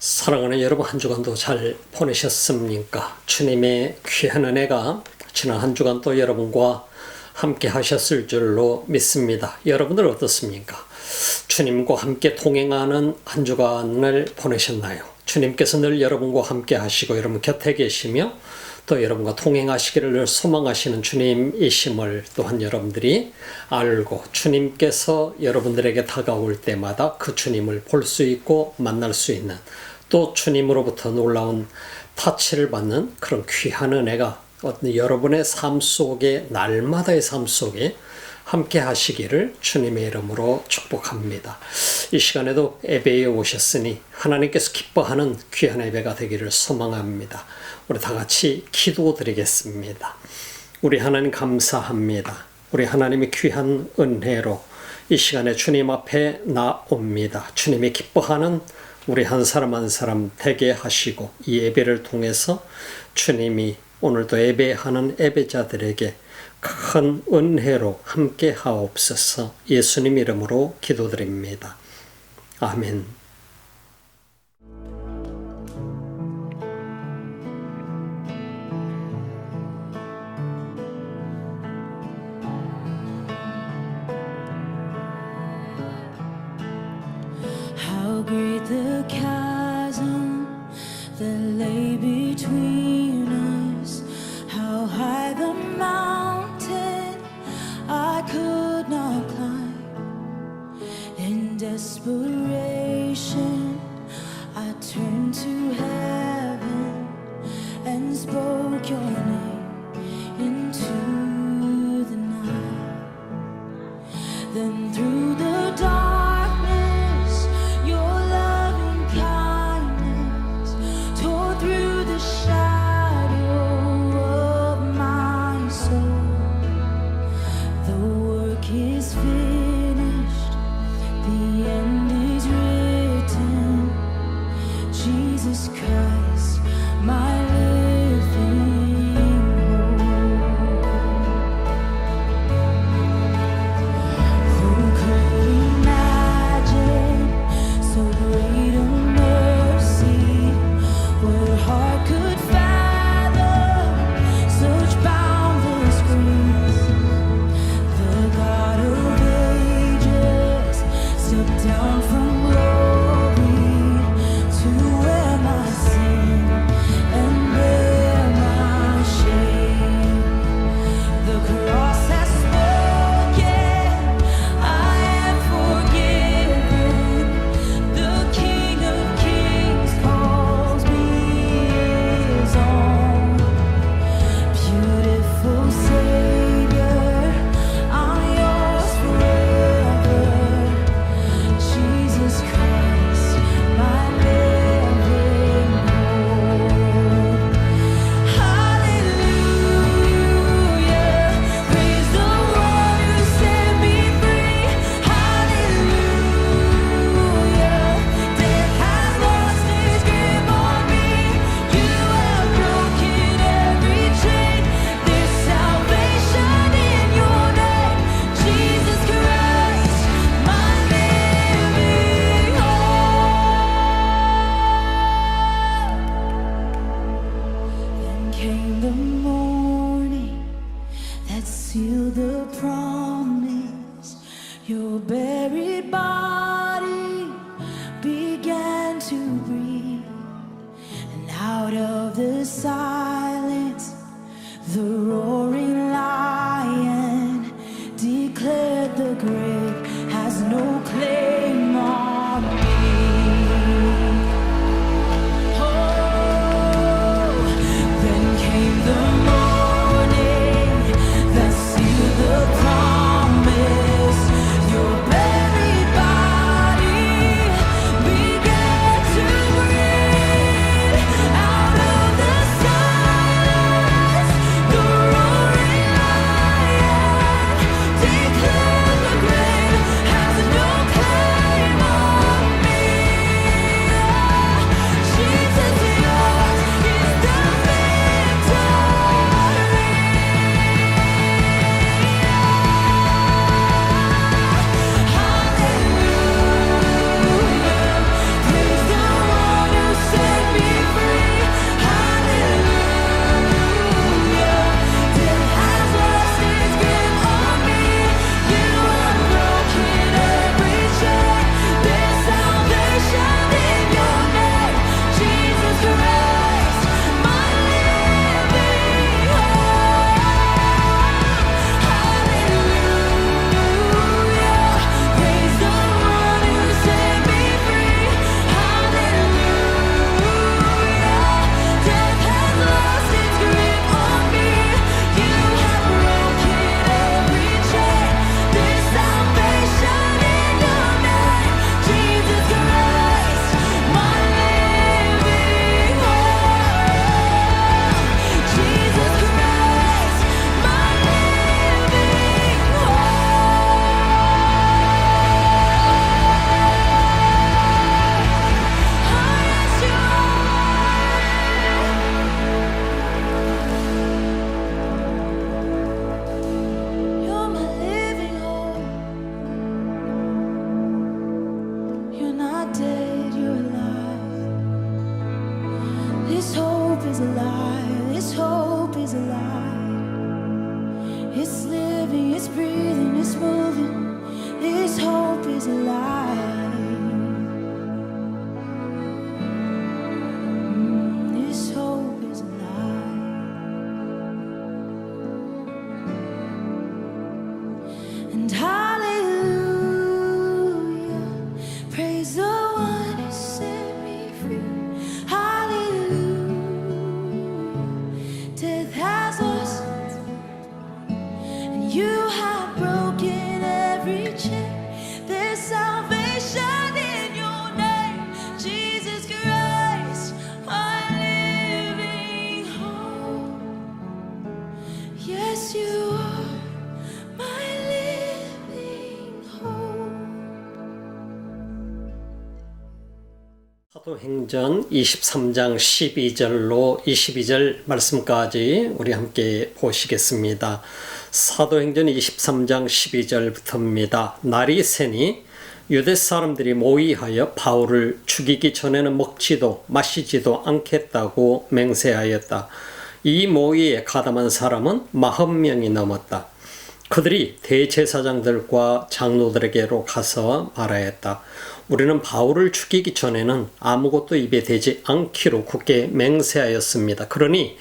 사랑하는 여러분, 한 주간도 잘 보내셨습니까? 주님의 귀한 은혜가 지난 한 주간 또 여러분과 함께 하셨을 줄로 믿습니다. 여러분들 어떻습니까? 주님과 함께 동행하는 한 주간을 보내셨나요? 주님께서 늘 여러분과 함께 하시고 여러분 곁에 계시며 또 여러분과 동행하시기를 늘 소망하시는 주님이심을 또한 여러분들이 알고 주님께서 여러분들에게 다가올 때마다 그 주님을 볼 수 있고 만날 수 있는, 또 주님으로부터 놀라운 타치를 받는 그런 귀한 은혜가 여러분의 삶 속에, 날마다의 삶 속에 함께 하시기를 주님의 이름으로 축복합니다. 이 시간에도 예배에 오셨으니 하나님께서 기뻐하는 귀한 예배가 되기를 소망합니다. 우리 다 같이 기도드리겠습니다. 우리 하나님 감사합니다. 우리 하나님의 귀한 은혜로 이 시간에 주님 앞에 나옵니다. 주님이 기뻐하는 우리 한 사람 한 사람 되게 하시고, 이 예배를 통해서 주님이 오늘도 예배하는 예배자들에게 큰 은혜로 함께 하옵소서. 예수님 이름으로 기도드립니다. 아멘. How great the chasm that lay between us, how high the mountain I could not climb. In desperation I turned to heaven and spoke your name into the night. Then through the darkness your loving kindness tore through the shadow of my soul. The work is finished, the end is written. Jesus Christ, my living hope. Who could imagine so great a mercy? What heart could fathom such boundless grace? The God of ages stepped down from glory to wear my sin and bear my shame. The cross has spoken, I am forgiven. The King of Kings calls me his own. Beautiful Savior, I'm yours forever. Jesus Christ, my living hope. Hallelujah, praise the one who set me free. Hallelujah, death has lost its grip on me. You have broken every chain. There's salvation in your name, Jesus Christ, my living hope. Then came the morning that sealed the promise. Your buried body began to breathe, and out of the silence, the roaring lion declared the grave has no claim on me. Then came the morning that sealed the promise. Your buried body began to breathe. Out of the silence, 사도행전 23장 12절로 22절 말씀까지 우리 함께 보시겠습니다. 사도행전 23장 12절부터입니다. 날이 새니 유대 사람들이 모의하여 바울을 죽이기 전에는 먹지도 마시지도 않겠다고 맹세하였다. 이 모의에 가담한 사람은 40명이 넘었다. 그들이 대제사장들과 장로들에게로 가서 말하였다. 우리는 바울을 죽이기 전에는 아무것도 입에 대지 않기로 굳게 맹세하였습니다. 그러니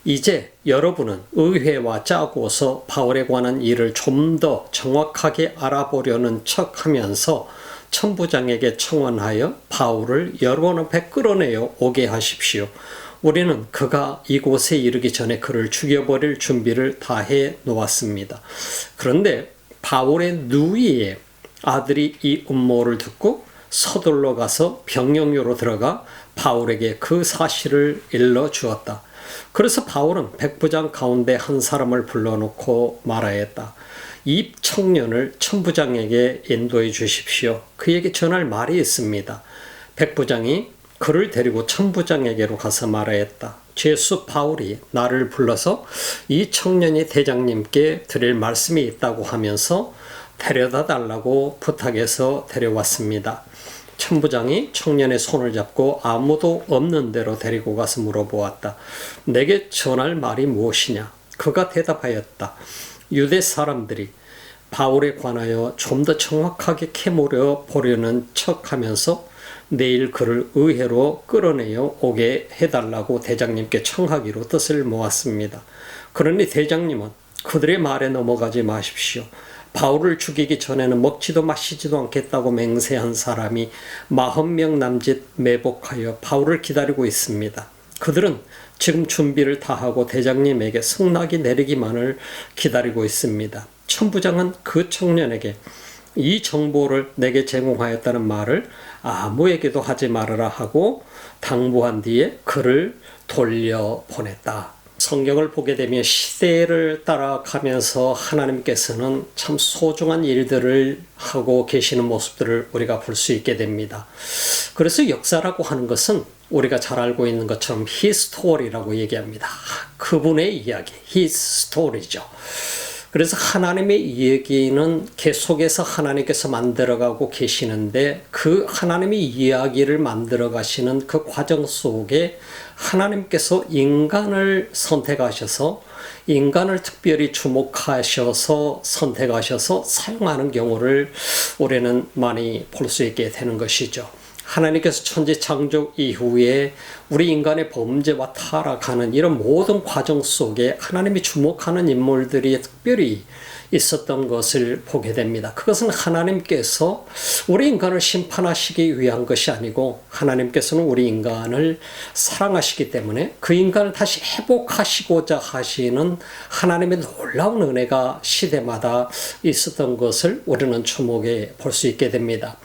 이제 여러분은 의회와 짜고서 바울에 관한 일을 좀 더 정확하게 알아보려는 척하면서 천부장에게 청원하여 바울을 여러분 앞에 끌어내어 오게 하십시오. 우리는 그가 이곳에 이르기 전에 그를 죽여버릴 준비를 다 해 놓았습니다. 그런데 바울의 누이의 아들이 이 음모를 듣고 서둘러 가서 병영요로 들어가 바울에게 그 사실을 일러주었다. 그래서 바울은 백부장 가운데 한 사람을 불러놓고 말하였다. 이 청년을 천부장에게 인도해 주십시오. 그에게 전할 말이 있습니다. 백부장이 그를 데리고 천부장에게로 가서 말하였다. 죄수 바울이 나를 불러서 이 청년이 대장님께 드릴 말씀이 있다고 하면서 데려다 달라고 부탁해서 데려왔습니다. 천부장이 청년의 손을 잡고 아무도 없는 데로 데리고 가서 물어보았다. 내게 전할 말이 무엇이냐? 그가 대답하였다. 유대 사람들이 바울에 관하여 좀 더 정확하게 캐물어 보려는 척하면서 내일 그를 의회로 끌어내어 오게 해달라고 대장님께 청하기로 뜻을 모았습니다. 그러니 대장님은 그들의 말에 넘어가지 마십시오. 바울을 죽이기 전에는 먹지도 마시지도 않겠다고 맹세한 사람이 40명 남짓 매복하여 바울을 기다리고 있습니다. 그들은 지금 준비를 다 하고 대장님에게 승낙이 내리기만을 기다리고 있습니다. 천부장은 그 청년에게 이 정보를 내게 제공하였다는 말을 아무에게도 하지 말아라 하고 당부한 뒤에 그를 돌려보냈다. 성경을 보게 되면 시대를 따라가면서 하나님께서는 참 소중한 일들을 하고 계시는 모습들을 우리가 볼 수 있게 됩니다. 그래서 역사라고 하는 것은 우리가 잘 알고 있는 것처럼 히스토리라고 얘기합니다. 그분의 이야기, 히스토리죠. 그래서 하나님의 이야기는 계속해서 하나님께서 만들어가고 계시는데 그 하나님의 이야기를 만들어 가시는 그 과정 속에 하나님께서 인간을 선택하셔서 인간을 특별히 주목하셔서 선택하셔서 사용하는 경우를 우리는 많이 볼 수 있게 되는 것이죠. 하나님께서 천지 창조 이후에 우리 인간의 범죄와 타락하는 이런 모든 과정 속에 하나님이 주목하는 인물들이 특별히 있었던 것을 보게 됩니다. 그것은 하나님께서 우리 인간을 심판하시기 위한 것이 아니고 하나님께서는 우리 인간을 사랑하시기 때문에 그 인간을 다시 회복하시고자 하시는 하나님의 놀라운 은혜가 시대마다 있었던 것을 우리는 주목해 볼 수 있게 됩니다.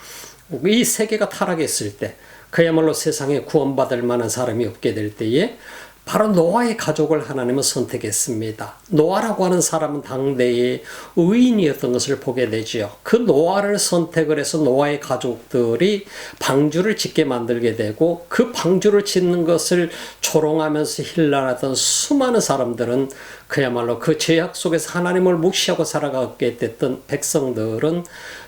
이 세계가 타락했을 때 그야말로 세상에 구원받을 만한 사람이 없게 될 때에 바로 노아의 가족을 하나님은 선택했습니다. 노아라고 하는 사람은 당대의 의인이었던 것을 보게 되지요. 그 노아를 선택을 해서 노아의 가족들이 방주를 짓게 만들게 되고 그 방주를 짓는 것을 조롱하면서 힐난하던 수많은 사람들은 그야말로 그 죄악 속에서 하나님을 무시하고 살아가게 됐던 백성들은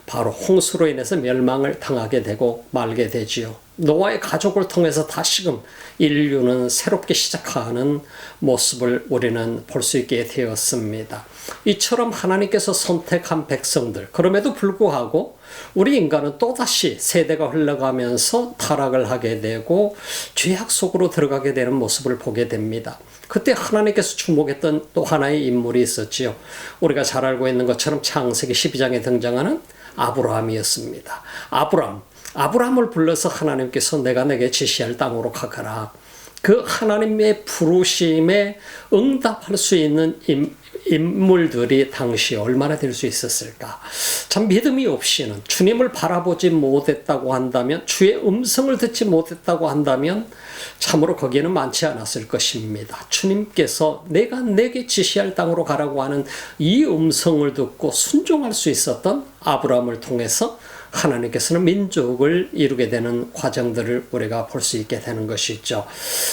바로 홍수로 인해서 멸망을 당하게 되고 말게 되지요. 노아의 가족을 통해서 다시금 인류는 새롭게 시작하는 모습을 우리는 볼 수 있게 되었습니다. 이처럼 하나님께서 선택한 백성들, 그럼에도 불구하고 우리 인간은 또다시 세대가 흘러가면서 타락을 하게 되고 죄악 속으로 들어가게 되는 모습을 보게 됩니다. 그때 하나님께서 주목했던 또 하나의 인물이 있었지요. 우리가 잘 알고 있는 것처럼 창세기 12장에 등장하는 아브라함이었습니다. 아브라함을 불러서 하나님께서 내가 내게 지시할 땅으로 가거라. 그 하나님의 부르심에 응답할 수 있는 인물들이 당시 얼마나 될 수 있었을까? 참 믿음이 없이는 주님을 바라보지 못했다고 한다면, 주의 음성을 듣지 못했다고 한다면 참으로 거기에는 많지 않았을 것입니다. 주님께서 내가 내게 지시할 땅으로 가라고 하는 이 음성을 듣고 순종할 수 있었던 아브라함을 통해서 하나님께서는 민족을 이루게 되는 과정들을 우리가 볼 수 있게 되는 것이죠.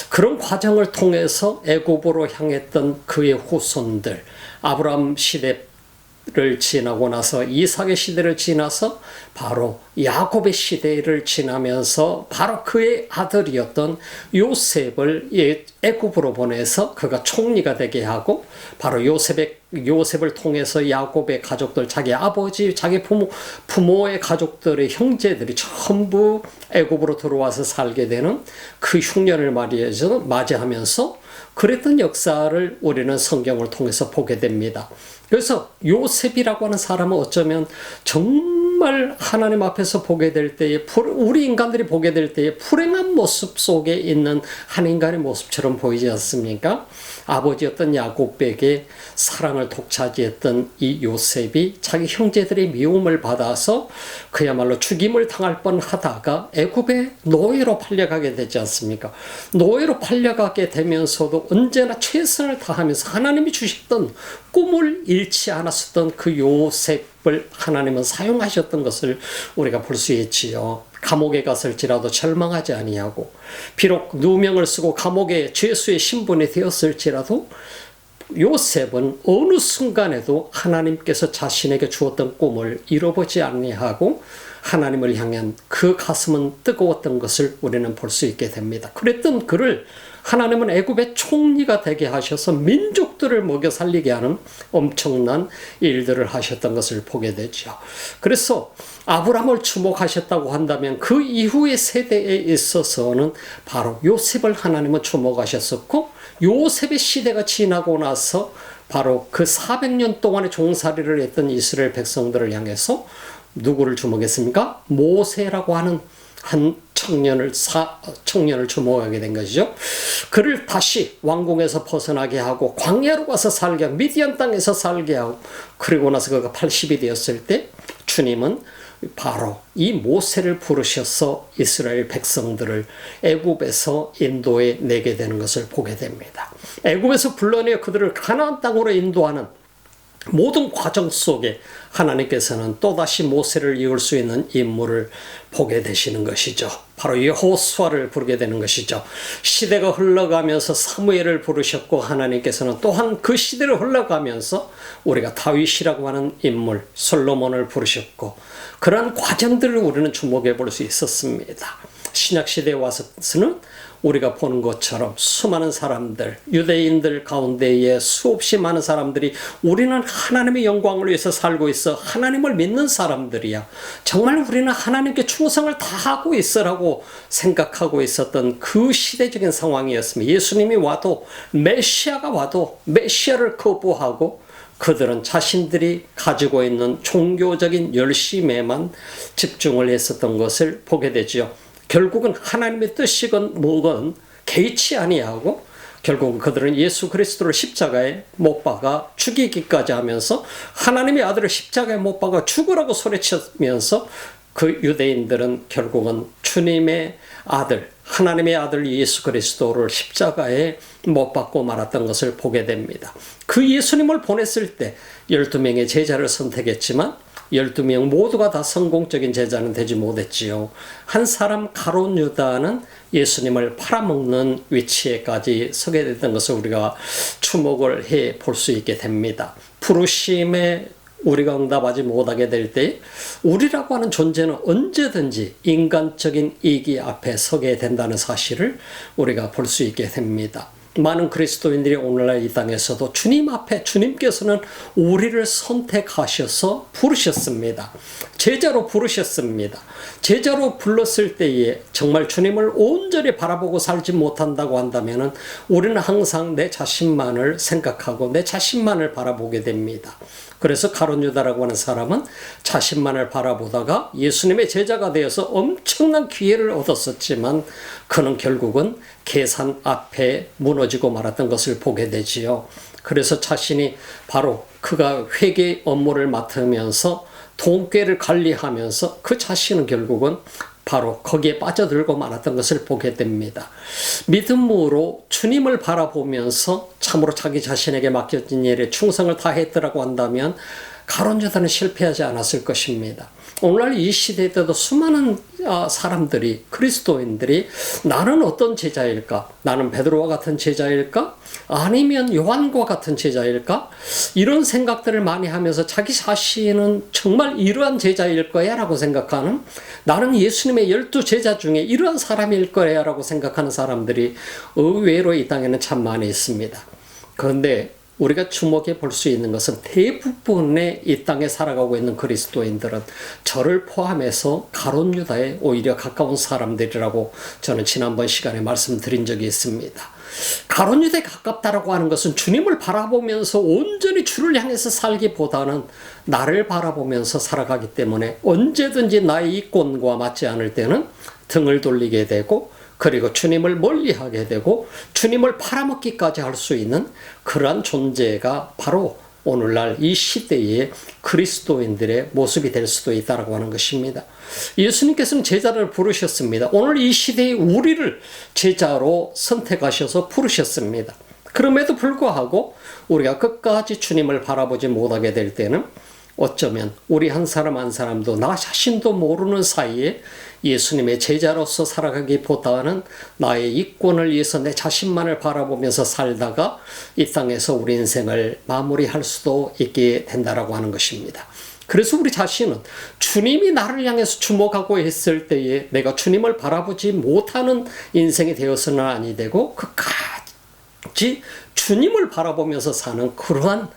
그런 과정을 통해서 애굽으로 향했던 그의 후손들, 아브라함 시대를 지나고 나서 이삭의 시대를 지나서 바로 야곱의 시대를 지나면서 바로 그의 아들이었던 요셉을 애굽으로 보내서 그가 총리가 되게 하고, 바로 요셉을 통해서 야곱의 가족들, 자기 아버지, 자기 부모의 가족들의 형제들이 전부 애굽으로 들어와서 살게 되는 그 흉년을 맞이하면서 그랬던 역사를 우리는 성경을 통해서 보게 됩니다. 그래서 요셉이라고 하는 사람은 어쩌면 정말 하나님 앞에서 보게 될 때에, 우리 인간들이 보게 될 때에 불행한 모습 속에 있는 한 인간의 모습처럼 보이지 않습니까? 아버지였던 야곱에게 사랑을 독차지했던 이 요셉이 자기 형제들의 미움을 받아서 그야말로 죽임을 당할 뻔하다가 애굽의 노예로 팔려가게 되지 않습니까? 노예로 팔려가게 되면서도 언제나 최선을 다하면서 하나님이 주셨던 꿈을 잃지 않았었던 그 요셉을 하나님은 사용하셨던 것을 우리가 볼 수 있지요. 감옥에 갔을지라도 절망하지 아니하고, 비록 누명을 쓰고 감옥의 죄수의 신분이 되었을지라도 요셉은 어느 순간에도 하나님께서 자신에게 주었던 꿈을 잃어보지 아니하고 하나님을 향한 그 가슴은 뜨거웠던 것을 우리는 볼 수 있게 됩니다. 그랬던 그를 하나님은 애굽의 총리가 되게 하셔서 민족들을 먹여 살리게 하는 엄청난 일들을 하셨던 것을 보게 되죠. 그래서 아브라함을 주목하셨다고 한다면 그 이후의 세대에 있어서는 바로 요셉을 하나님은 주목하셨었고, 요셉의 시대가 지나고 나서 바로 그 400년 동안의 종살이를 했던 이스라엘 백성들을 향해서 누구를 주목했습니까? 모세라고 하는 한 청년을 주목하게 된 것이죠. 그를 다시 왕궁에서 벗어나게 하고 광야로 가서 살게 하고 미디안 땅에서 살게 하고, 그리고 나서 그가 80이 되었을 때 주님은 바로 이 모세를 부르셔서 이스라엘 백성들을 애굽에서 인도해 내게 되는 것을 보게 됩니다. 애굽에서 불러내어 그들을 가나안 땅으로 인도하는 모든 과정 속에 하나님께서는 또다시 모세를 이을 수 있는 인물을 보게 되시는 것이죠. 바로 여호수아를 부르게 되는 것이죠. 시대가 흘러가면서 사무엘을 부르셨고, 하나님께서는 또한 그 시대를 흘러가면서 우리가 다윗이라고 하는 인물 솔로몬을 부르셨고, 그러한 과정들을 우리는 주목해 볼 수 있었습니다. 신약시대에 와서는 우리가 보는 것처럼 수많은 사람들, 유대인들 가운데에 수없이 많은 사람들이 우리는 하나님의 영광을 위해서 살고 있어, 하나님을 믿는 사람들이야, 정말 우리는 하나님께 충성을 다하고 있으라고 생각하고 있었던 그 시대적인 상황이었습니다. 예수님이 와도, 메시아가 와도 메시아를 거부하고 그들은 자신들이 가지고 있는 종교적인 열심에만 집중을 했었던 것을 보게 되지요. 결국은 하나님의 뜻이건 뭐건 개의치 아니하고 결국은 그들은 예수 그리스도를 십자가에 못 박아 죽이기까지 하면서, 하나님의 아들을 십자가에 못 박아 죽으라고 소리치면서 그 유대인들은 결국은 주님의 아들, 하나님의 아들 예수 그리스도를 십자가에 못 박고 말았던 것을 보게 됩니다. 그 예수님을 보냈을 때 12명의 제자를 선택했지만 12명 모두가 다 성공적인 제자는 되지 못했지요. 한 사람 가룟 유다는 예수님을 팔아먹는 위치에까지 서게 됐던 것을 우리가 주목을 해 볼 수 있게 됩니다. 부르심에 우리가 응답하지 못하게 될 때 우리라고 하는 존재는 언제든지 인간적인 이기 앞에 서게 된다는 사실을 우리가 볼 수 있게 됩니다. 많은 그리스도인들이 오늘날 이 땅에서도 주님 앞에, 주님께서는 우리를 선택하셔서 부르셨습니다. 제자로 부르셨습니다. 제자로 불렀을 때에 정말 주님을 온전히 바라보고 살지 못한다고 한다면 우리는 항상 내 자신만을 생각하고 내 자신만을 바라보게 됩니다. 그래서 가룟 유다라고 하는 사람은 자신만을 바라보다가 예수님의 제자가 되어서 엄청난 기회를 얻었었지만 그는 결국은 계산 앞에 무너지고 말았던 것을 보게 되지요. 그래서 자신이 바로 그가 회계 업무를 맡으면서 돈꾀를 관리하면서 그 자신은 결국은 바로 거기에 빠져들고 말았던 것을 보게 됩니다. 믿음으로 주님을 바라보면서 참으로 자기 자신에게 맡겨진 일에 충성을 다했더라고 한다면 가룟 유다는 실패하지 않았을 것입니다. 오늘날 이 시대 때도 수많은 사람들이, 그리스도인들이 나는 어떤 제자일까? 나는 베드로와 같은 제자일까? 아니면 요한과 같은 제자일까? 이런 생각들을 많이 하면서 자기 자신은 정말 이러한 제자일 거야 라고 생각하는, 나는 예수님의 12제자 중에 이러한 사람일 거야 라고 생각하는 사람들이 의외로 이 땅에는 참 많이 있습니다. 그런데 우리가 주목해 볼 수 있는 것은 대부분의 이 땅에 살아가고 있는 그리스도인들은 저를 포함해서 가룟 유다에 오히려 가까운 사람들이라고 저는 지난번 시간에 말씀드린 적이 있습니다. 가룟 유다에 가깝다라고 하는 것은 주님을 바라보면서 온전히 주를 향해서 살기보다는 나를 바라보면서 살아가기 때문에 언제든지 나의 이권과 맞지 않을 때는 등을 돌리게 되고, 그리고 주님을 멀리하게 되고 주님을 팔아먹기까지 할 수 있는 그러한 존재가 바로 오늘날 이 시대의 그리스도인들의 모습이 될 수도 있다고 하는 것입니다. 예수님께서는 제자를 부르셨습니다. 오늘 이 시대의 우리를 제자로 선택하셔서 부르셨습니다. 그럼에도 불구하고 우리가 끝까지 주님을 바라보지 못하게 될 때는 어쩌면 우리 한 사람 한 사람도 나 자신도 모르는 사이에 예수님의 제자로서 살아가기보다는 나의 이권을 위해서 내 자신만을 바라보면서 살다가 이 땅에서 우리 인생을 마무리할 수도 있게 된다라고 하는 것입니다. 그래서 우리 자신은 주님이 나를 향해서 주목하고 있을 때에 내가 주님을 바라보지 못하는 인생이 되어서는 아니 되고, 끝까지 주님을 바라보면서 사는 그러한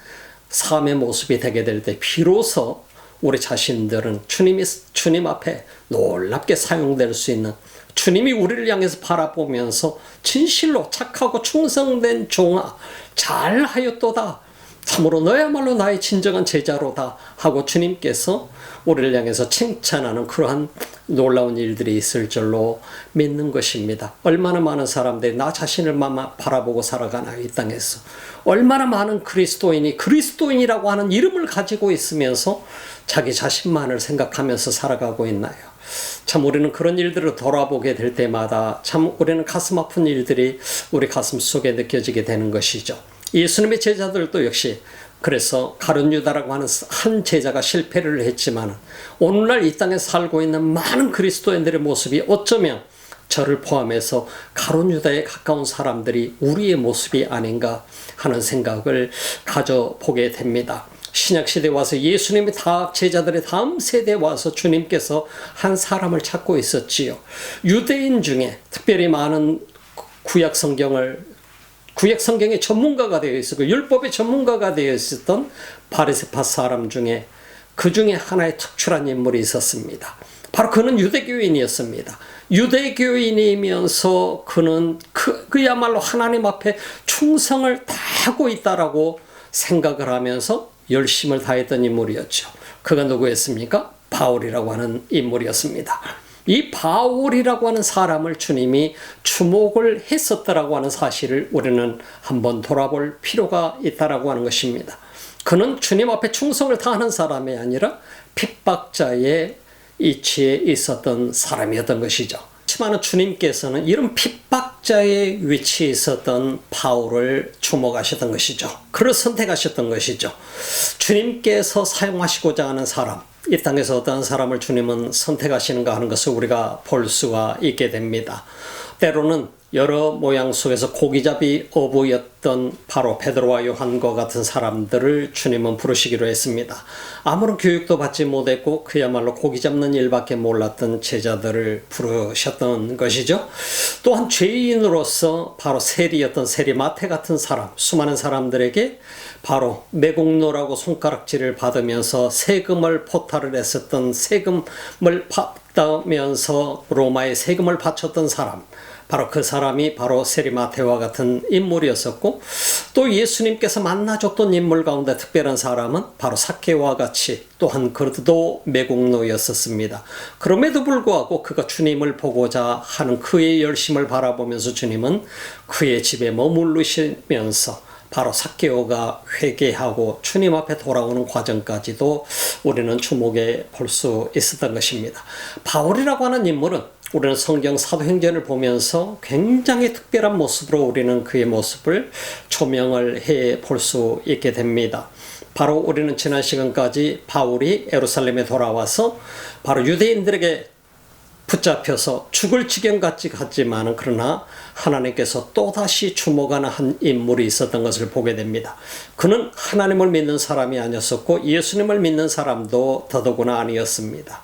삶의 모습이 되게 될 때 비로소 우리 자신들은 주님 앞에 놀랍게 사용될 수 있는, 주님이 우리를 향해서 바라보면서 진실로 착하고 충성된 종아 잘하였도다, 참으로 너야말로 나의 진정한 제자로다 하고 주님께서 우리를 향해서 칭찬하는 그러한 놀라운 일들이 있을 줄로 믿는 것입니다. 얼마나 많은 사람들이 나 자신을 바라보고 살아가나요, 이 땅에서. 얼마나 많은 그리스도인이 그리스도인이라고 하는 이름을 가지고 있으면서 자기 자신만을 생각하면서 살아가고 있나요? 참 우리는 그런 일들을 돌아보게 될 때마다 참 우리는 가슴 아픈 일들이 우리 가슴 속에 느껴지게 되는 것이죠. 예수님의 제자들도 역시 그래서 가룟 유다라고 하는 한 제자가 실패를 했지만 오늘날 이 땅에 살고 있는 많은 그리스도인들의 모습이 어쩌면 저를 포함해서 가룟 유다에 가까운 사람들이 우리의 모습이 아닌가 하는 생각을 가져보게 됩니다. 신약시대에 와서 예수님이 다 제자들의 다음 세대에 와서 주님께서 한 사람을 찾고 있었지요. 유대인 중에 특별히 많은 구약 성경의 전문가가 되어 있었고 율법의 전문가가 되어 있었던 바리새파 사람 중에 그 중에 하나의 특출한 인물이 있었습니다. 바로 그는 유대교인이었습니다. 유대교인이면서 그는 그야말로 하나님 앞에 충성을 다하고 있다라고 생각을 하면서 열심을 다했던 인물이었죠. 그가 누구였습니까? 바울이라고 하는 인물이었습니다. 이 바울이라고 하는 사람을 주님이 주목을 했었다라고 하는 사실을 우리는 한번 돌아볼 필요가 있다라고 하는 것입니다. 그는 주님 앞에 충성을 다하는 사람이 아니라 핍박자의 이치에 있었던 사람이었던 것이죠. 그렇지만 주님께서는 이런 핍박자의 위치에 있었던 바울을 주목하셨던 것이죠. 그를 선택하셨던 것이죠. 주님께서 사용하시고자 하는 사람, 이 땅에서 어떠한 사람을 주님은 선택하시는가 하는 것을 우리가 볼 수가 있게 됩니다. 때로는 여러 모양 속에서 고기잡이 어부였던 바로 베드로와 요한과 같은 사람들을 주님은 부르시기로 했습니다. 아무런 교육도 받지 못했고 그야말로 고기 잡는 일밖에 몰랐던 제자들을 부르셨던 것이죠. 또한 죄인으로서 바로 세리였던 세리마태 같은 사람, 수많은 사람들에게 바로 매국노라고 손가락질을 받으면서 세금을 포탈을 했었던, 세금을 받으면서 로마에 세금을 바쳤던 사람, 바로 그 사람이 바로 세리마테와 같은 인물이었었고, 또 예수님께서 만나줬던 인물 가운데 특별한 사람은 바로 삭개와 같이 또한 그도 매국노였었습니다. 그럼에도 불구하고 그가 주님을 보고자 하는 그의 열심을 바라보면서 주님은 그의 집에 머무르시면서 바로 삭개오가 회개하고 주님 앞에 돌아오는 과정까지도 우리는 주목해 볼 수 있었던 것입니다. 바울이라고 하는 인물은 우리는 성경 사도행전을 보면서 굉장히 특별한 모습으로 우리는 그의 모습을 조명을 해 볼 수 있게 됩니다. 바로 우리는 지난 시간까지 바울이 예루살렘에 돌아와서 바로 유대인들에게 붙잡혀서 죽을 지경까지 갔지만은 그러나 하나님께서 또다시 주목하는 한 인물이 있었던 것을 보게 됩니다. 그는 하나님을 믿는 사람이 아니었었고 예수님을 믿는 사람도 더더구나 아니었습니다.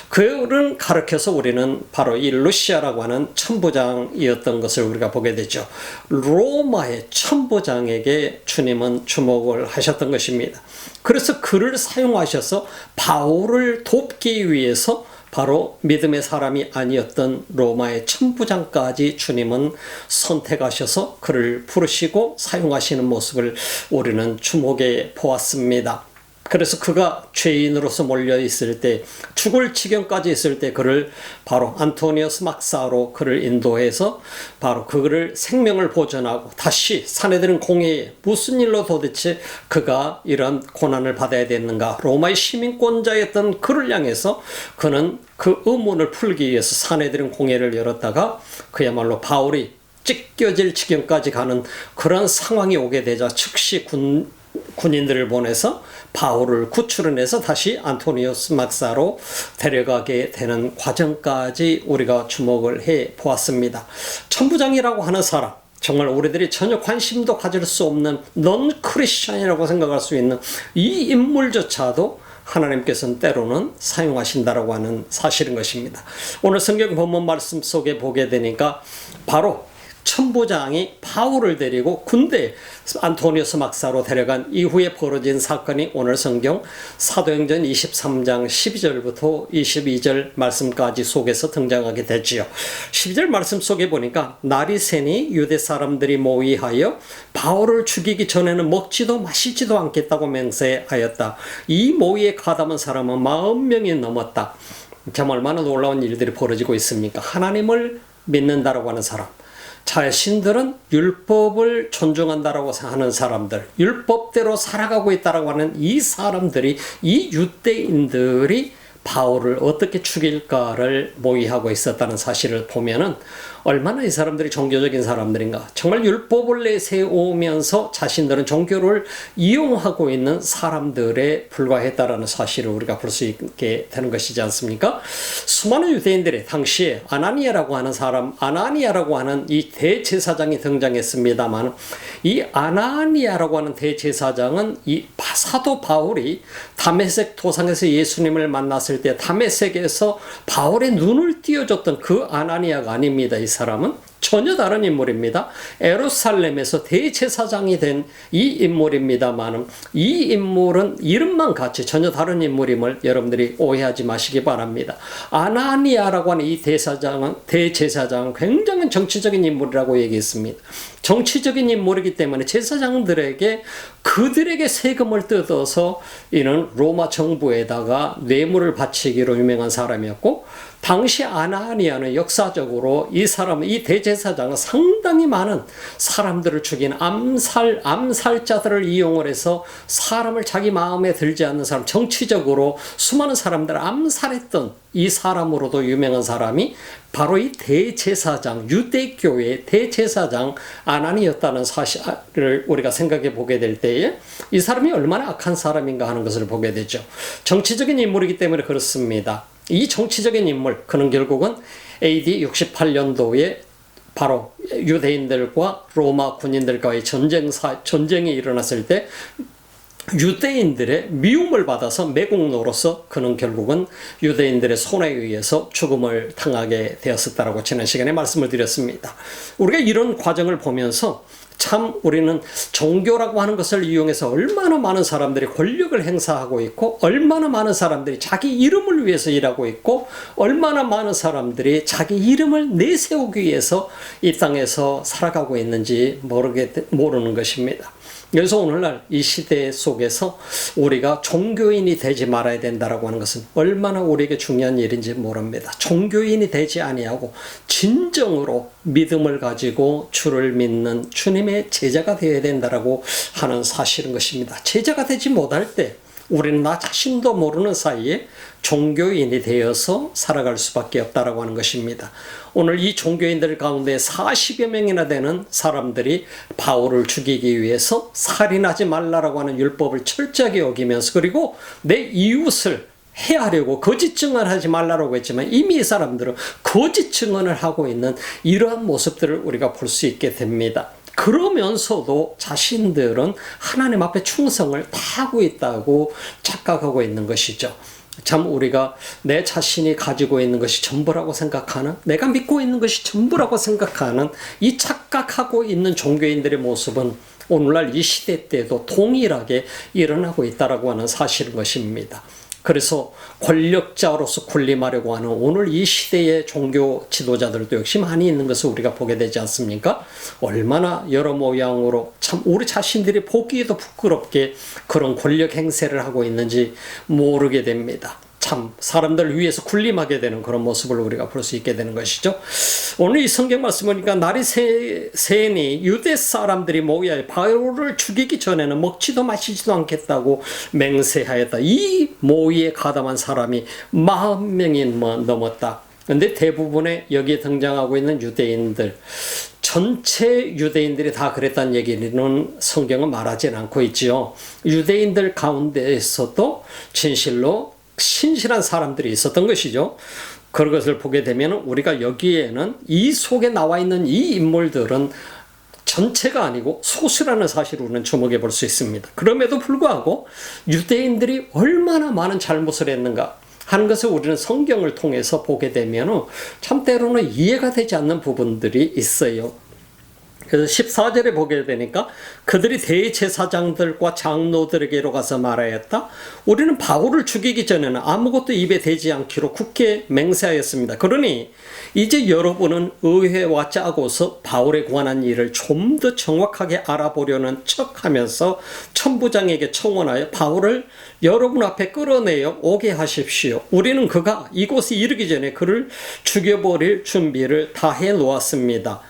그를 가르쳐서 우리는 바로 이 루시아라고 하는 천부장이었던 것을 우리가 보게 되죠. 로마의 천부장에게 주님은 주목을 하셨던 것입니다. 그래서 그를 사용하셔서 바울을 돕기 위해서 바로 믿음의 사람이 아니었던 로마의 천부장까지 주님은 선택하셔서 그를 부르시고 사용하시는 모습을 우리는 주목해 보았습니다. 그래서 그가 죄인으로서 몰려 있을 때, 죽을 지경까지 있을 때 그를 바로 안토니우스 막사로 그를 인도해서 바로 그를 생명을 보존하고 다시 사내들은 공회에 무슨 일로 도대체 그가 이런 고난을 받아야 됐는가, 로마의 시민권자였던 그를 향해서 그는 그 의문을 풀기 위해서 사내들은 공회를 열었다가 그야말로 바울이 찢겨질 지경까지 가는 그런 상황이 오게 되자 즉시 군인들을 보내서 바울을 구출해내서 다시 안토니우스 막사로 데려가게 되는 과정까지 우리가 주목을 해 보았습니다. 천부장이라고 하는 사람, 정말 우리들이 전혀 관심도 가질 수 없는 넌 크리스천이라고 생각할 수 있는 이 인물조차도 하나님께서는 때로는 사용하신다라고 하는 사실인 것입니다. 오늘 성경 본문 말씀 속에 보게 되니까 바로 천부장이 바울을 데리고 군대 안토니우스 막사로 데려간 이후에 벌어진 사건이 오늘 성경 사도행전 23장 12절부터 22절 말씀까지 속에서 등장하게 되지요. 12절 말씀 속에 보니까 날이 새니 유대 사람들이 모의하여 바울을 죽이기 전에는 먹지도 마시지도 않겠다고 맹세하였다. 이 모의에 가담한 사람은 40명이 넘었다. 참 얼마나 놀라운 일들이 벌어지고 있습니까? 하나님을 믿는다라고 하는 사람, 자신들은 율법을 존중한다라고 하는 사람들, 율법대로 살아가고 있다라고 하는 이 사람들이, 이 유대인들이 바울을 어떻게 죽일까를 모의하고 있었다는 사실을 보면은 얼마나 이 사람들이 종교적인 사람들인가. 정말 율법을 내세우면서 자신들은 종교를 이용하고 있는 사람들에 불과했다라는 사실을 우리가 볼 수 있게 되는 것이지 않습니까? 수많은 유대인들이 당시에 아나니아라고 하는 사람, 아나니아라고 하는 이 대제사장이 등장했습니다만, 이 아나니아라고 하는 대제사장은 이 사도 바울이 다메섹 도상에서 예수님을 만났을 때 다메섹에서 바울의 눈을 띄워줬던 그 아나니아가 아닙니다. 이 사람은 전혀 다른 인물입니다. 예루살렘에서 대제사장이 된 이 인물입니다만, 이 인물은 이름만 같이 전혀 다른 인물임을 여러분들이 오해하지 마시기 바랍니다. 아나니아라고 하는 이 대제사장은 굉장히 정치적인 인물이라고 얘기했습니다. 정치적인 인물이기 때문에 제사장들에게 그들에게 세금을 뜯어서 이는 로마 정부에다가 뇌물을 바치기로 유명한 사람이었고, 당시 아나니아는 역사적으로 이 사람, 이 대제사장은 상당히 많은 사람들을 죽인 암살자들을 이용을 해서 사람을 자기 마음에 들지 않는 사람, 정치적으로 수많은 사람들을 암살했던 이 사람으로도 유명한 사람이 바로 이 대제사장, 유대교회의 대제사장 아나니였다는 사실을 우리가 생각해 보게 될 때에 이 사람이 얼마나 악한 사람인가 하는 것을 보게 되죠. 정치적인 인물이기 때문에 그렇습니다. 이 정치적인 인물, 그는 결국은 AD 68년도에 바로 유대인들과 로마 군인들과의 전쟁이 일어났을 때 유대인들의 미움을 받아서 매국노로서 그는 결국은 유대인들의 손에 의해서 죽음을 당하게 되었었다라고 지난 시간에 말씀을 드렸습니다. 우리가 이런 과정을 보면서 참 우리는 종교라고 하는 것을 이용해서 얼마나 많은 사람들이 권력을 행사하고 있고, 얼마나 많은 사람들이 자기 이름을 위해서 일하고 있고, 얼마나 많은 사람들이 자기 이름을 내세우기 위해서 이 땅에서 살아가고 있는지 모르는 것입니다. 그래서 오늘날 이 시대 속에서 우리가 종교인이 되지 말아야 된다라고 하는 것은 얼마나 우리에게 중요한 일인지 모릅니다. 종교인이 되지 아니하고 진정으로 믿음을 가지고 주를 믿는 주님의 제자가 되어야 된다라고 하는 사실인 것입니다. 제자가 되지 못할 때 우리는 나 자신도 모르는 사이에 종교인이 되어서 살아갈 수밖에 없다라고 하는 것입니다. 오늘 이 종교인들 가운데 40여 명이나 되는 사람들이 바울을 죽이기 위해서 살인하지 말라라고 하는 율법을 철저하게 어기면서, 그리고 내 이웃을 해하려고 거짓 증언하지 말라고 했지만 이미 이 사람들은 거짓 증언을 하고 있는 이러한 모습들을 우리가 볼 수 있게 됩니다. 그러면서도 자신들은 하나님 앞에 충성을 다하고 있다고 착각하고 있는 것이죠. 참 우리가 내 자신이 가지고 있는 것이 전부라고 생각하는, 내가 믿고 있는 것이 전부라고 생각하는 이 착각하고 있는 종교인들의 모습은 오늘날 이 시대 때도 동일하게 일어나고 있다고 하는 사실인 것입니다. 그래서 권력자로서 군림하려고 하는 오늘 이 시대의 종교 지도자들도 역시 많이 있는 것을 우리가 보게 되지 않습니까? 얼마나 여러 모양으로 참 우리 자신들이 보기에도 부끄럽게 그런 권력 행세를 하고 있는지 모르게 됩니다. 참 사람들 위해서 군림하게 되는 그런 모습을 우리가 볼 수 있게 되는 것이죠. 오늘 이 성경 말씀 보니까 날이 새니 유대 사람들이 모여 바울을 죽이기 전에는 먹지도 마시지도 않겠다고 맹세하였다. 이 모의에 가담한 사람이 40명이 넘었다. 근데 대부분의 여기에 등장하고 있는 유대인들, 전체 유대인들이 다 그랬다는 얘기는 성경은 말하지 않고 있지요. 유대인들 가운데에서도 진실로 신실한 사람들이 있었던 것이죠. 그런 것을 보게 되면 우리가 여기에는 이 속에 나와 있는 이 인물들은 전체가 아니고 소수라는 사실을 우리는 주목해 볼 수 있습니다. 그럼에도 불구하고 유대인들이 얼마나 많은 잘못을 했는가 하는 것을 우리는 성경을 통해서 보게 되면 참 때로는 이해가 되지 않는 부분들이 있어요. 그래서 14절에 보게 되니까 그들이 대제사장들과 장로들에게로 가서 말하였다. 우리는 바울을 죽이기 전에는 아무것도 입에 대지 않기로 굳게 맹세하였습니다. 그러니 이제 여러분은 의회와 짜고서 바울에 관한 일을 좀 더 정확하게 알아보려는 척하면서 천부장에게 청원하여 바울을 여러분 앞에 끌어내어 오게 하십시오. 우리는 그가 이곳에 이르기 전에 그를 죽여버릴 준비를 다 해놓았습니다.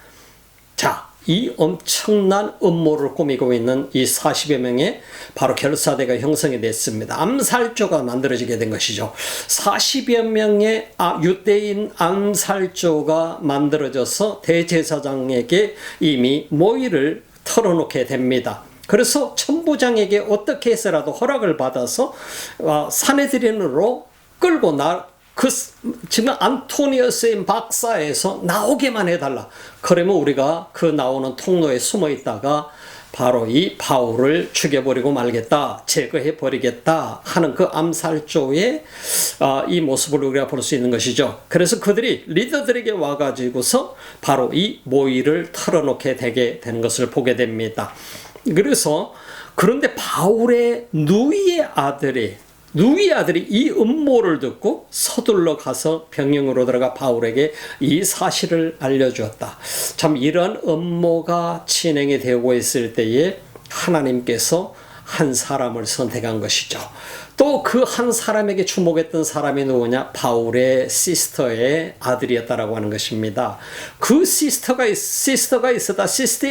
자, 이 엄청난 음모를 꾸미고 있는 이 40여 명의 바로 결사대가 형성이 됐습니다. 암살조가 만들어지게 된 것이죠. 40여 명의 유대인 암살조가 만들어져서 대제사장에게 이미 모의를 털어놓게 됩니다. 그래서 천부장에게 어떻게 해서라도 허락을 받아서 사내들인으로 끌고 지금 안토니어스의 박사에서 나오게만 해달라. 그러면 우리가 그 나오는 통로에 숨어 있다가 바로 이 바울을 죽여버리고 말겠다, 제거해버리겠다 하는 그 암살조의 이 모습을 우리가 볼 수 있는 것이죠. 그래서 그들이 리더들에게 와가지고서 바로 이 모의를 털어놓게 되게 되는 것을 보게 됩니다. 그런데 바울의 누이의 아들이 이 음모를 듣고 서둘러 가서 병영으로 들어가 바울에게 이 사실을 알려주었다. 참 이런 음모가 진행이 되고 있을 때에 하나님께서 한 사람을 선택한 것이죠. 또 그 한 사람에게 주목했던 사람이 누구냐? 바울의 시스터의 아들이었다라고 하는 것입니다. 그 시스터의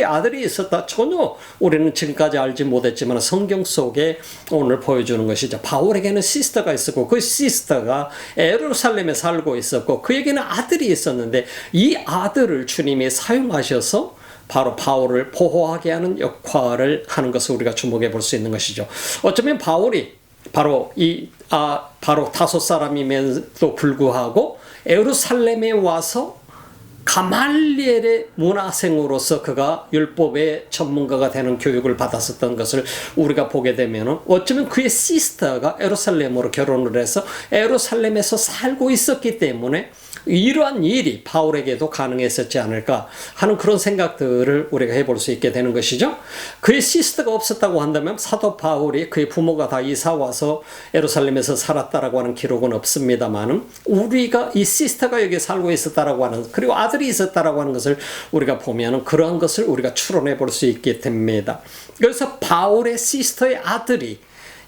아들이 있었다. 전혀 우리는 지금까지 알지 못했지만 성경 속에 오늘 보여주는 것이죠. 바울에게는 시스터가 있었고 그 시스터가 예루살렘에 살고 있었고 그에게는 아들이 있었는데 이 아들을 주님이 사용하셔서 바로 바울을 보호하게 하는 역할을 하는 것을 우리가 주목해 볼 수 있는 것이죠. 어쩌면 바울이 바로 다섯 사람임에도 불구하고 예루살렘에 와서 가말리엘의 문화생으로서 그가 율법의 전문가가 되는 교육을 받았었던 것을 우리가 보게 되면 어쩌면 그의 시스터가 예루살렘으로 결혼을 해서 예루살렘에서 살고 있었기 때문에 이러한 일이 바울에게도 가능했었지 않을까 하는 그런 생각들을 우리가 해볼 수 있게 되는 것이죠. 그의 시스터가 없었다고 한다면 사도 바울이 그의 부모가 다 이사 와서 예루살렘에서 살았다라고 하는 기록은 없습니다만은 우리가 이 시스터가 여기 살고 있었다라고 하는 그리고 아들이 있었다라고 하는 것을 우리가 보면은 그러한 것을 우리가 추론해 볼 수 있게 됩니다. 그래서 바울의 시스터의 아들이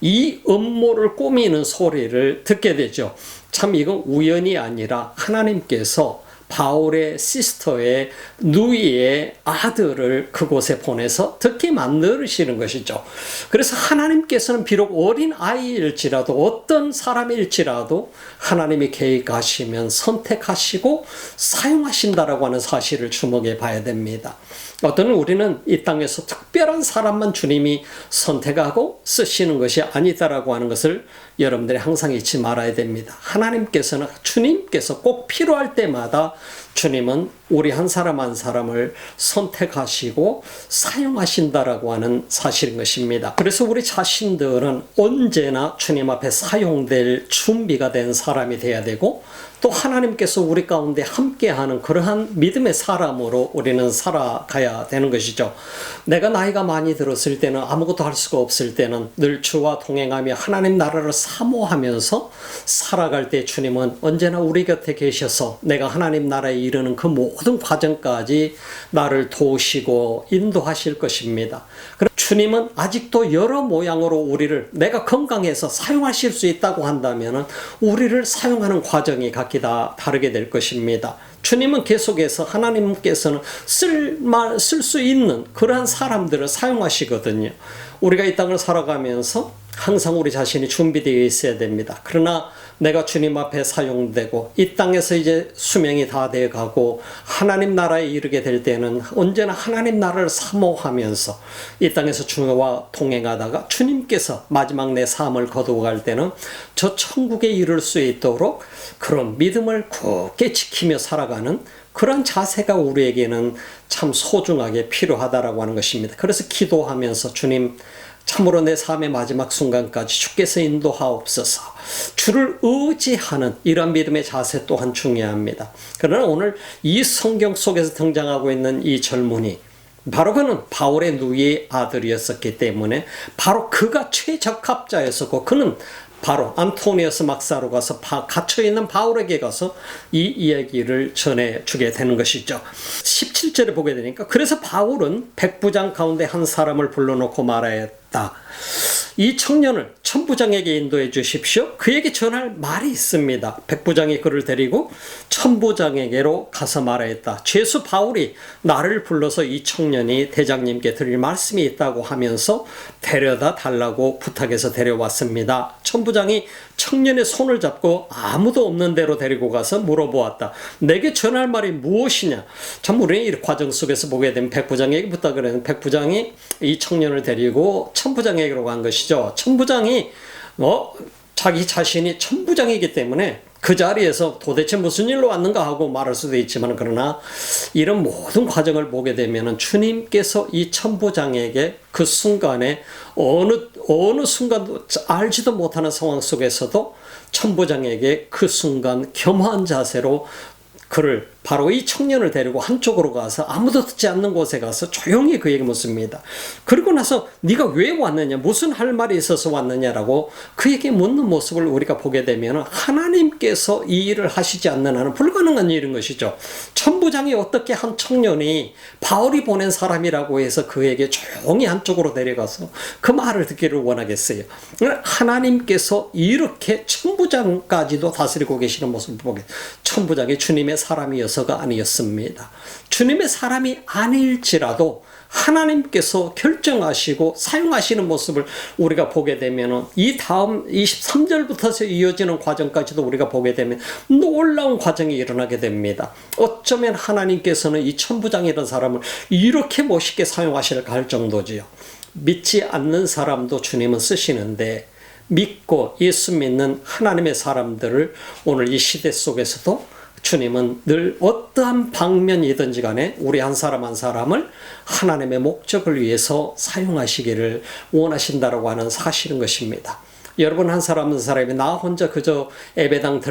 이 음모를 꾸미는 소리를 듣게 되죠. 참 이건 우연이 아니라 하나님께서 바울의 시스터의 누이의 아들을 그곳에 보내서 듣게 만드시는 것이죠. 그래서 하나님께서는 비록 어린 아이일지라도 어떤 사람일지라도 하나님이 계획하시면 선택하시고 사용하신다라고 하는 사실을 주목해 봐야 됩니다. 어떤 우리는 이 땅에서 특별한 사람만 주님이 선택하고 쓰시는 것이 아니다라고 하는 것을 여러분들이 항상 잊지 말아야 됩니다. 하나님께서는 주님께서 꼭 필요할 때마다 주님은 우리 한 사람 한 사람을 선택하시고 사용하신다라고 하는 사실인 것입니다. 그래서 우리 자신들은 언제나 주님 앞에 사용될 준비가 된 사람이 되어야 되고 또 하나님께서 우리 가운데 함께하는 그러한 믿음의 사람으로 우리는 살아가야 되는 것이죠. 내가 나이가 많이 들었을 때는 아무것도 할 수가 없을 때는 늘 주와 동행하며 하나님 나라를 사모하면서 살아갈 때 주님은 언제나 우리 곁에 계셔서 내가 하나님 나라에 이르는 그 모든 과정까지 나를 도우시고 인도하실 것입니다. 주님은 아직도 여러 모양으로 우리를 내가 건강해서 사용하실 수 있다고 한다면 우리를 사용하는 과정이 각기 다 다르게 될 것입니다. 주님은 계속해서 하나님께서는 쓸 수 있는 그러한 사람들을 사용하시거든요. 우리가 이 땅을 살아가면서 항상 우리 자신이 준비되어 있어야 됩니다. 그러나 내가 주님 앞에 사용되고 이 땅에서 이제 수명이 다 돼가고 하나님 나라에 이르게 될 때는 언제나 하나님 나라를 사모하면서 이 땅에서 주와 동행하다가 주님께서 마지막 내 삶을 거두어갈 때는 저 천국에 이를 수 있도록 그런 믿음을 굳게 지키며 살아가는 그런 자세가 우리에게는 참 소중하게 필요하다라고 하는 것입니다. 그래서 기도하면서 주님 참으로 내 삶의 마지막 순간까지 주께서 인도하옵소서. 주를 의지하는 이런 믿음의 자세 또한 중요합니다. 그러나 오늘 이 성경 속에서 등장하고 있는 이 젊은이 바로 그는 바울의 누이의 아들이었기 때문에 바로 그가 최적합자였었고 그는 바로 안토니어스 막사로 가서 갇혀있는 바울에게 가서 이 이야기를 전해주게 되는 것이죠. 17절에 보게 되니까 그래서 바울은 백부장 가운데 한 사람을 불러놓고 말하였다. 이 청년을 천부장에게 인도해 주십시오. 그에게 전할 말이 있습니다. 백부장이 그를 데리고 천부장에게로 가서 말하였다. 죄수 바울이 나를 불러서 이 청년이 대장님께 드릴 말씀이 있다고 하면서 데려다 달라고 부탁해서 데려왔습니다. 천부장이 청년의 손을 잡고 아무도 없는 데로 데리고 가서 물어보았다. 내게 전할 말이 무엇이냐? 참 우리는 이 과정 속에서 보게 되면 백부장에게 부탁을 했는데 백부장이 이 청년을 데리고 천부장에게로 간 것이죠. 천부장이 자기 자신이 천부장이기 때문에 그 자리에서 도대체 무슨 일로 왔는가 하고 말할 수도 있지만 그러나 이런 모든 과정을 보게 되면 주님께서 이 천부장에게 그 순간에 어느 순간도 알지도 못하는 상황 속에서도 천부장에게 그 순간 겸허한 자세로 그를 바로 이 청년을 데리고 한쪽으로 가서 아무도 듣지 않는 곳에 가서 조용히 그에게 묻습니다. 그리고 나서 네가 왜 왔느냐, 무슨 할 말이 있어서 왔느냐라고 그에게 묻는 모습을 우리가 보게 되면 하나님께서 이 일을 하시지 않는 한은 불가능한 일인 것이죠. 천부장이 어떻게 한 청년이 바울이 보낸 사람이라고 해서 그에게 조용히 한쪽으로 데려가서 그 말을 듣기를 원하겠어요. 하나님께서 이렇게 천부장까지도 다스리고 계시는 모습을 보게 천부장이 주님의 사람이어서가 아니었습니다. 주님의 사람이 아닐지라도 하나님께서 결정하시고 사용하시는 모습을 우리가 보게 되면 이 다음 23절부터 이어지는 과정까지도 우리가 보게 되면 놀라운 과정이 일어나게 됩니다. 어쩌면 하나님께서는 이 천부장이라는 사람을 이렇게 멋있게 사용하실까 할 정도지요. 믿지 않는 사람도 주님은 쓰시는데 믿고 예수 믿는 하나님의 사람들을 오늘 이 시대 속에서도 주님은 늘 어떠한 방면이든지 간에 우리 한 사람 한 사람을 하나님의 목적을 위해서 사용하시기를 원하신다라고 하는 사실인 것입니다. 여러분 한 사람 한 사람이 나 혼자 그저 예배당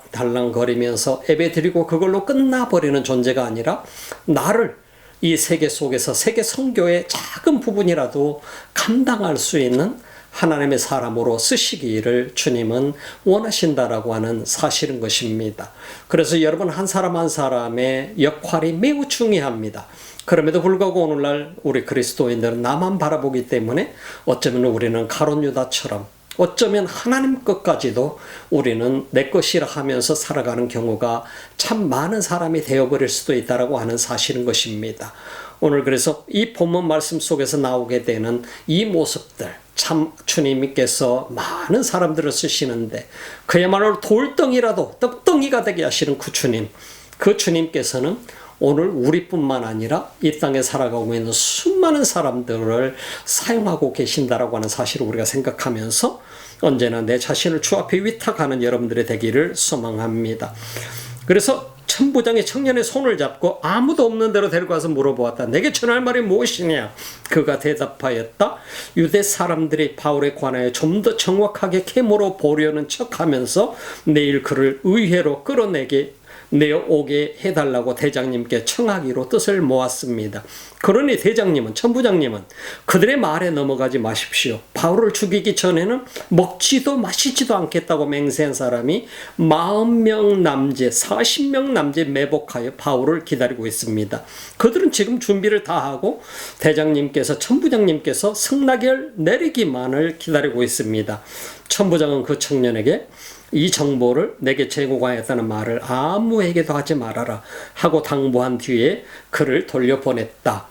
달랑거리면서 예배 드리고 그걸로 끝나버리는 존재가 아니라 나를 이 세계 속에서 세계 선교의 작은 부분이라도 감당할 수 있는 하나님의 사람으로 쓰시기를 주님은 원하신다라고 하는 사실인 것입니다. 그래서 여러분 한 사람 한 사람의 역할이 매우 중요합니다. 그럼에도 불구하고 오늘날 우리 그리스도인들은 나만 바라보기 때문에 어쩌면 우리는 가룟 유다처럼 어쩌면 하나님 것까지도 우리는 내 것이라 하면서 살아가는 경우가 참 많은 사람이 되어버릴 수도 있다고 하는 사실인 것입니다. 오늘 그래서 이 본문 말씀 속에서 나오게 되는 이 모습들, 참 주님께서 많은 사람들을 쓰시는데 그야말로 돌덩이라도 떡덩이가 되게 하시는 그 주님, 그 주님께서는 오늘 우리뿐만 아니라 이 땅에 살아가고 있는 수많은 사람들을 사용하고 계신다라고 하는 사실을 우리가 생각하면서 언제나 내 자신을 주 앞에 위탁하는 여러분들의 되기를 소망합니다. 그래서 천부장이 청년의 손을 잡고 아무도 없는 데로 데리고 와서 물어보았다. 내게 전할 말이 무엇이냐? 그가 대답하였다. 유대 사람들이 바울에 관하여 좀 더 정확하게 캐물어 보려는 척하면서 내일 그를 의회로 내어오게 해달라고 대장님께 청하기로 뜻을 모았습니다. 그러니 대장님은, 천부장님은 그들의 말에 넘어가지 마십시오. 바울을 죽이기 전에는 먹지도 마시지도 않겠다고 맹세한 사람이 40명 남짓, 40명 남짓 매복하여 바울을 기다리고 있습니다. 그들은 지금 준비를 다 하고 대장님께서, 천부장님께서 승낙을 내리기만을 기다리고 있습니다. 천부장은 그 청년에게 이 정보를 내게 제공하였다는 말을 아무에게도 하지 말아라 하고 당부한 뒤에 그를 돌려보냈다.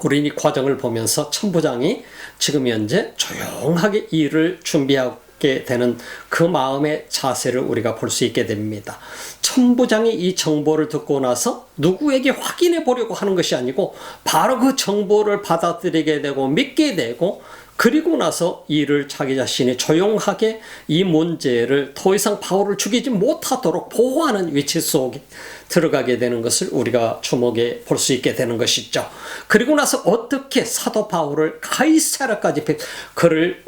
우리는 이 과정을 보면서 천부장이 지금 현재 조용하게 일을 준비하게 되는 그 마음의 자세를 우리가 볼 수 있게 됩니다. 천부장이 이 정보를 듣고 나서 누구에게 확인해 보려고 하는 것이 아니고 바로 그 정보를 받아들이게 되고 믿게 되고 그리고 나서 이를 자기 자신이 조용하게 이 문제를 더 이상 바울을 죽이지 못하도록 보호하는 위치 속에 들어가게 되는 것을 우리가 주목해 볼 수 있게 되는 것이죠. 그리고 나서 어떻게 사도 바울을 가이사랴까지 그를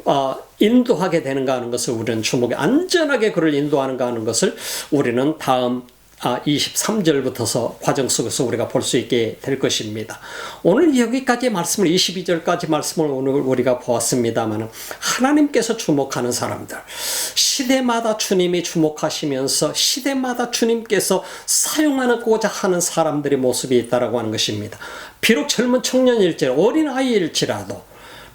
인도하게 되는가 하는 것을 우리는 주목해, 안전하게 그를 인도하는가 하는 것을 우리는 다음 23절부터서 과정 속에서 우리가 볼 수 있게 될 것입니다. 오늘 여기까지 말씀을, 22절까지 말씀을 오늘 우리가 보았습니다만 하나님께서 주목하는 사람들, 시대마다 주님이 주목하시면서 시대마다 주님께서 사용하고자 하는 사람들의 모습이 있다라고 하는 것입니다. 비록 젊은 청년일지라도, 어린아이일지라도,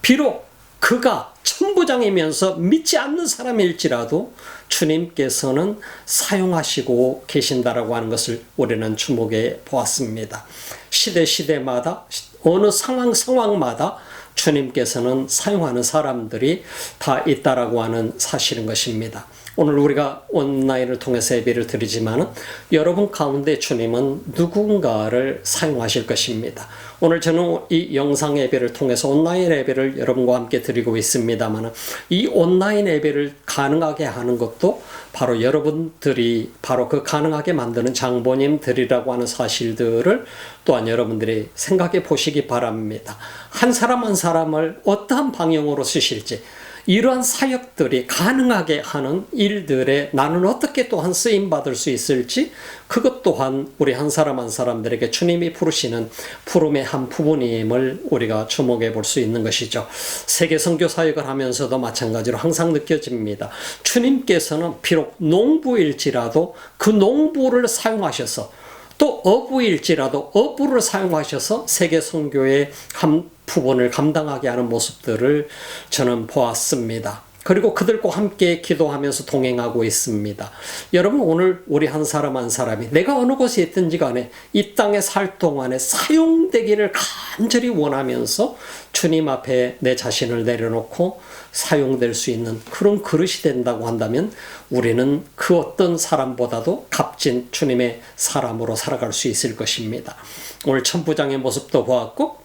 비록 그가 천부장이면서 믿지 않는 사람일지라도 주님께서는 사용하시고 계신다라고 하는 것을 우리는 주목해 보았습니다. 시대마다 어느 상황마다 주님께서는 사용하는 사람들이 다 있다라고 하는 사실인 것입니다. 오늘 우리가 온라인을 통해서 예배를 드리지만 여러분 가운데 주님은 누군가를 사용하실 것입니다. 오늘 저는 이 영상 예배를 통해서 온라인 예배를 여러분과 함께 드리고 있습니다만 이 온라인 예배를 가능하게 하는 것도 바로 여러분들이 바로 그 가능하게 만드는 장보님들이라고 하는 사실들을 또한 여러분들이 생각해 보시기 바랍니다. 한 사람 한 사람을 어떠한 방향으로 쓰실지, 이러한 사역들이 가능하게 하는 일들에 나는 어떻게 또한 쓰임받을 수 있을지, 그것 또한 우리 한 사람 한 사람들에게 주님이 부르시는 부름의 한 부분임을 우리가 주목해 볼 수 있는 것이죠. 세계 선교 사역을 하면서도 마찬가지로 항상 느껴집니다. 주님께서는 비록 농부일지라도 그 농부를 사용하셔서, 또 어부일지라도 어부를 사용하셔서 세계 선교의 한 부분을 감당하게 하는 모습들을 저는 보았습니다. 그리고 그들과 함께 기도하면서 동행하고 있습니다. 여러분, 오늘 우리 한 사람 한 사람이 내가 어느 곳에 있든지 간에 이 땅에 살 동안에 사용되기를 간절히 원하면서 주님 앞에 내 자신을 내려놓고 사용될 수 있는 그런 그릇이 된다고 한다면 우리는 그 어떤 사람보다도 값진 주님의 사람으로 살아갈 수 있을 것입니다. 오늘 천부장의 모습도 보았고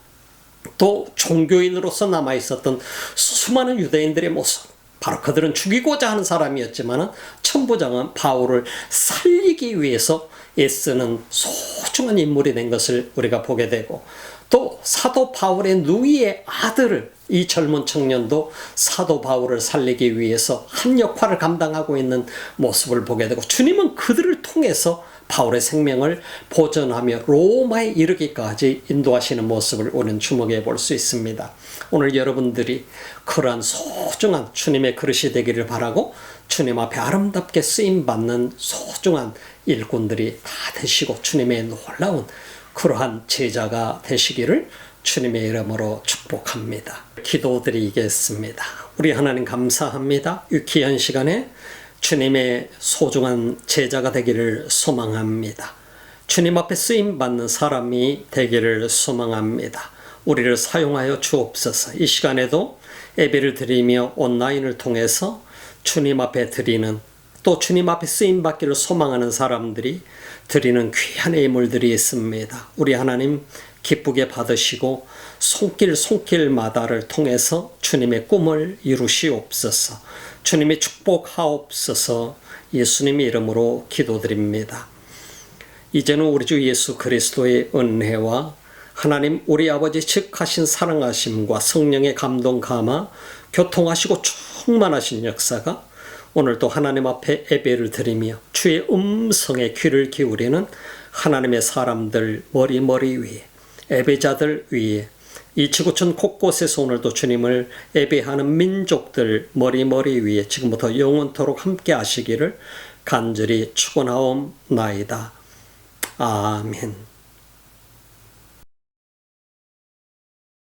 또 종교인으로서 남아있었던 수많은 유대인들의 모습, 바로 그들은 죽이고자 하는 사람이었지만 천부장은 바울을 살리기 위해서 애쓰는 소중한 인물이 된 것을 우리가 보게 되고, 또 사도 바울의 누이의 아들을, 이 젊은 청년도 사도 바울을 살리기 위해서 한 역할을 감당하고 있는 모습을 보게 되고, 주님은 그들을 통해서 바울의 생명을 보존하며 로마에 이르기까지 인도하시는 모습을 우리는 주목해 볼 수 있습니다. 오늘 여러분들이 그러한 소중한 주님의 그릇이 되기를 바라고 주님 앞에 아름답게 쓰임받는 소중한 일꾼들이 다 되시고 주님의 놀라운 그러한 제자가 되시기를 주님의 이름으로 축복합니다. 기도드리겠습니다. 우리 하나님 감사합니다. 이 귀한 시간에 주님의 소중한 제자가 되기를 소망합니다. 주님 앞에 쓰임받는 사람이 되기를 소망합니다. 우리를 사용하여 주옵소서. 이 시간에도 예배를 드리며 온라인을 통해서 주님 앞에 드리는, 또 주님 앞에 쓰임받기를 소망하는 사람들이 드리는 귀한 예물들이 있습니다. 우리 하나님 기쁘게 받으시고 손길마다를 통해서 주님의 꿈을 이루시옵소서. 주님의 축복하옵소서. 예수님의 이름으로 기도드립니다. 이제는 우리 주 예수 그리스도의 은혜와 하나님 우리 아버지 측하신 사랑하심과 성령의 감동 감화 교통하시고 충만하신 역사가 오늘도 하나님 앞에 예배를 드리며 주의 음성에 귀를 기울이는 하나님의 사람들 머리 위에, 예배자들 위에, 이 지구촌 곳곳에서 오늘도 주님을 예배하는 민족들 머리 위에 지금부터 영원토록 함께 하시기를 간절히 축원하옵나이다. 아멘.